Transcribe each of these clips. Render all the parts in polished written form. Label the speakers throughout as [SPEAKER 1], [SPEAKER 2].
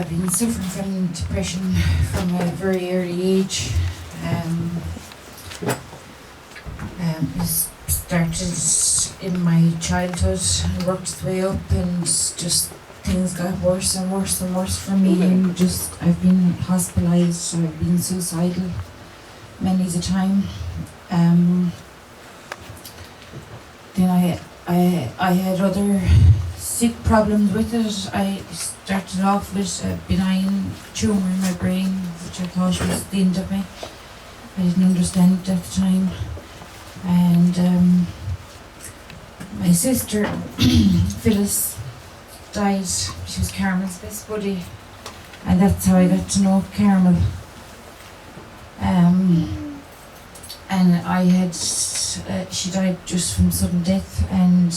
[SPEAKER 1] I've been suffering from depression from a very early age. It started in my childhood and worked its way up, and just things got worse and worse and worse for me, and just I've been hospitalised, I've been suicidal many a time. Then I had other sick problems with it. I started off with a benign tumour in my brain, which I thought was the end of me. I didn't understand it at the time. And my sister, Phyllis, died. She was Carmel's best buddy, and that's how I got to know Carmel. And I had, she died just from sudden death, and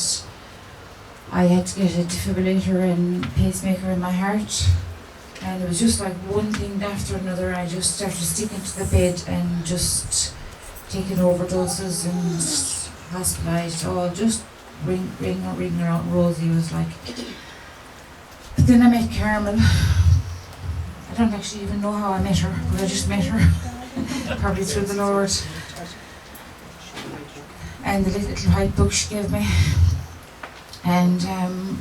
[SPEAKER 1] I had to get a defibrillator and pacemaker in my heart. And it was just like one thing after another. I just started sticking to the bed and just taking overdoses and hospitalised, all just ring around Rosie. Was like. But then I met Carmel. I don't actually even know how I met her, but I just met her, probably through the Lord. And the little white book she gave me. And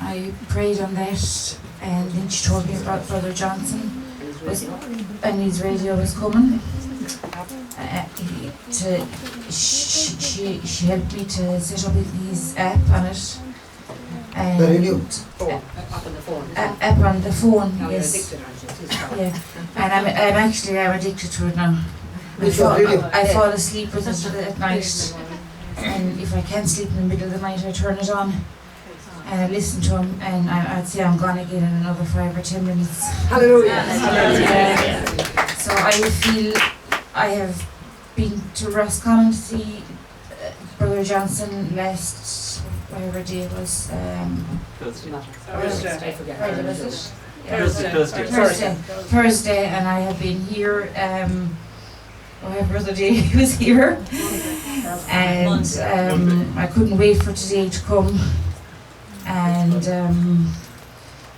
[SPEAKER 1] I prayed on that, and then she told me about Brother Johnson, and his radio was coming. She helped me to set up his app on it. And
[SPEAKER 2] the radio?
[SPEAKER 3] Up on the phone.
[SPEAKER 1] App on the phone,
[SPEAKER 3] Now
[SPEAKER 1] yes.
[SPEAKER 3] you're addicted, aren't you?
[SPEAKER 1] Yeah, and I'm addicted to it now.
[SPEAKER 2] Which one, radio?
[SPEAKER 1] I fall asleep with it at night, and if I can't sleep in the middle of the night, I turn it on and I listen to him, and I'd say I'm gone again in another 5 or 10 minutes.
[SPEAKER 3] Hallelujah.
[SPEAKER 1] So I feel I have been to Roscommon to see Brother Johnson last, whatever day it was,
[SPEAKER 3] Thursday. I forget.
[SPEAKER 1] Friday, was it?
[SPEAKER 4] Thursday.
[SPEAKER 1] Thursday, and I have been here, whatever other day he was here, and I couldn't wait for today to come, and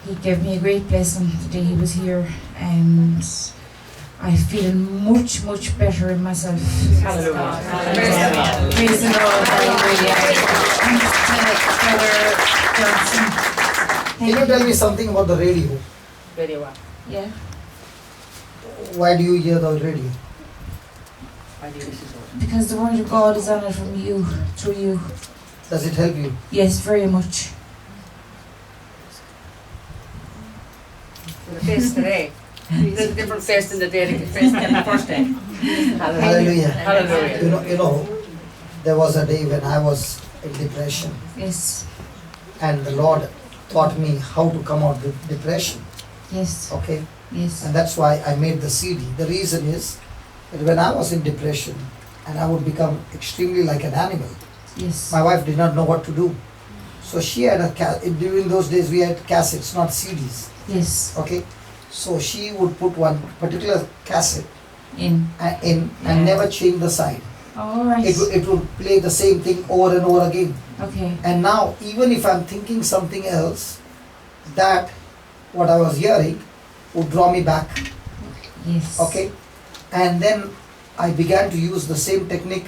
[SPEAKER 1] he gave me a great blessing the day he was here, and I feel much better in myself.
[SPEAKER 3] Hallelujah.
[SPEAKER 1] Praise the Lord. Thanks to Brother Johnson.
[SPEAKER 2] Can you tell me something about the radio?
[SPEAKER 3] Radio what?
[SPEAKER 1] Yeah.
[SPEAKER 2] Why do you hear the radio?
[SPEAKER 3] Why do you listen to it?
[SPEAKER 1] Because the word of God is on it from you, through you.
[SPEAKER 2] Does it help you?
[SPEAKER 1] Yes, very much.
[SPEAKER 3] The face today. There's a different face than the day the face came the first day.
[SPEAKER 2] Hallelujah.
[SPEAKER 3] Hallelujah.
[SPEAKER 2] You know, there was a day when I was in depression,
[SPEAKER 1] Yes,
[SPEAKER 2] and the Lord taught me how to come out of depression.
[SPEAKER 1] yes,
[SPEAKER 2] Okay,
[SPEAKER 1] yes,
[SPEAKER 2] and that's why I made the CD. The reason is that when I was in depression, and I would become extremely like an animal,
[SPEAKER 1] yes,
[SPEAKER 2] my wife did not know what to do. So she had during those days we had cassettes, not CDs.
[SPEAKER 1] yes,
[SPEAKER 2] Okay, so she would put one particular cassette
[SPEAKER 1] in.
[SPEAKER 2] in and never change the side.
[SPEAKER 1] All right.
[SPEAKER 2] It would play the same thing over and over again.
[SPEAKER 1] Okay,
[SPEAKER 2] And now, even if I'm thinking something else, that what I was hearing would draw me back.
[SPEAKER 1] yes.
[SPEAKER 2] Okay, and then I began to use the same technique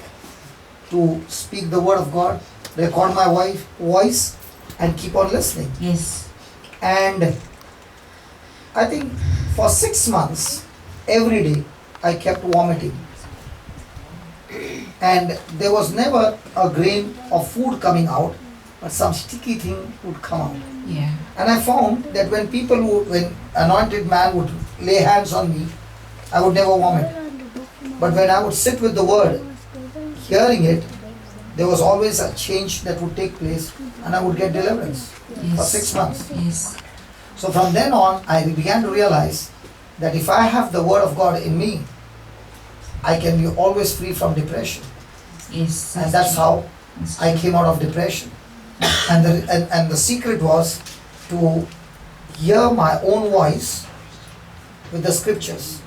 [SPEAKER 2] to speak the word of God, record my voice, and keep on listening.
[SPEAKER 1] Yes,
[SPEAKER 2] And I think for 6 months, every day, I kept vomiting. And there was never a grain of food coming out, but some sticky thing would come out.
[SPEAKER 1] yeah,
[SPEAKER 2] And I found that when anointed man would lay hands on me, I would never vomit. But when I would sit with the word, hearing it, there was always a change that would take place, and I would get deliverance for
[SPEAKER 1] yes,
[SPEAKER 2] 6 months.
[SPEAKER 1] yes,
[SPEAKER 2] So from then on, I began to realize that if I have the word of God in me, I can be always free from depression.
[SPEAKER 1] yes.
[SPEAKER 2] And that's how
[SPEAKER 1] That's
[SPEAKER 2] I
[SPEAKER 1] true.
[SPEAKER 2] came out of depression. And the secret was to hear my own voice with the scriptures.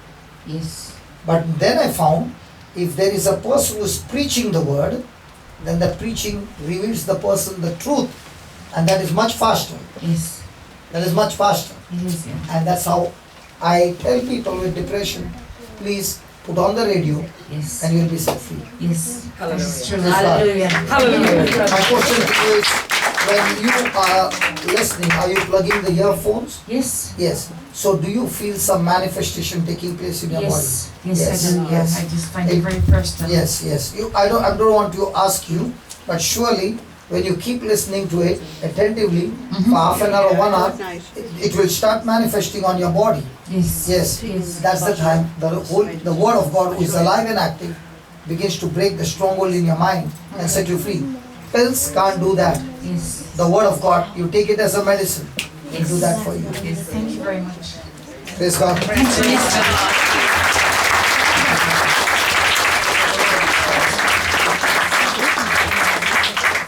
[SPEAKER 1] Yes,
[SPEAKER 2] But then I found if there is a person who is preaching the word, then the preaching reveals the person the truth, and that is much faster.
[SPEAKER 1] yes,
[SPEAKER 2] That is much faster.
[SPEAKER 1] it is, yeah.
[SPEAKER 2] And that's how I tell people with depression, please put on the radio
[SPEAKER 1] Yes.
[SPEAKER 2] and you'll be set free.
[SPEAKER 1] Yes.
[SPEAKER 3] Hallelujah.
[SPEAKER 1] That's true.
[SPEAKER 2] Praise God.
[SPEAKER 1] Hallelujah.
[SPEAKER 3] Hallelujah.
[SPEAKER 2] My question to you is, when you are listening, are you plugging the earphones?
[SPEAKER 1] Yes.
[SPEAKER 2] Yes. So do you feel some manifestation taking place in your
[SPEAKER 1] Yes.
[SPEAKER 2] body?
[SPEAKER 1] Yes,
[SPEAKER 2] Yes,
[SPEAKER 1] I do.
[SPEAKER 2] yes.
[SPEAKER 1] I just find it very personal.
[SPEAKER 2] Yes, yes. I don't want to ask you, but surely when you keep listening to it attentively for half an hour or 1 hour, it will start manifesting on your body.
[SPEAKER 1] Yes.
[SPEAKER 2] Yes,
[SPEAKER 1] Yes.
[SPEAKER 2] that's the time the word of God, who is alive and active, begins to break the stronghold in your mind and set you free. Pills can't do that.
[SPEAKER 1] Yes.
[SPEAKER 2] The word of God, you take it as a medicine. It will do that for you.
[SPEAKER 1] Yes. Thank you very much.
[SPEAKER 2] Praise God.
[SPEAKER 1] Thanks for listening.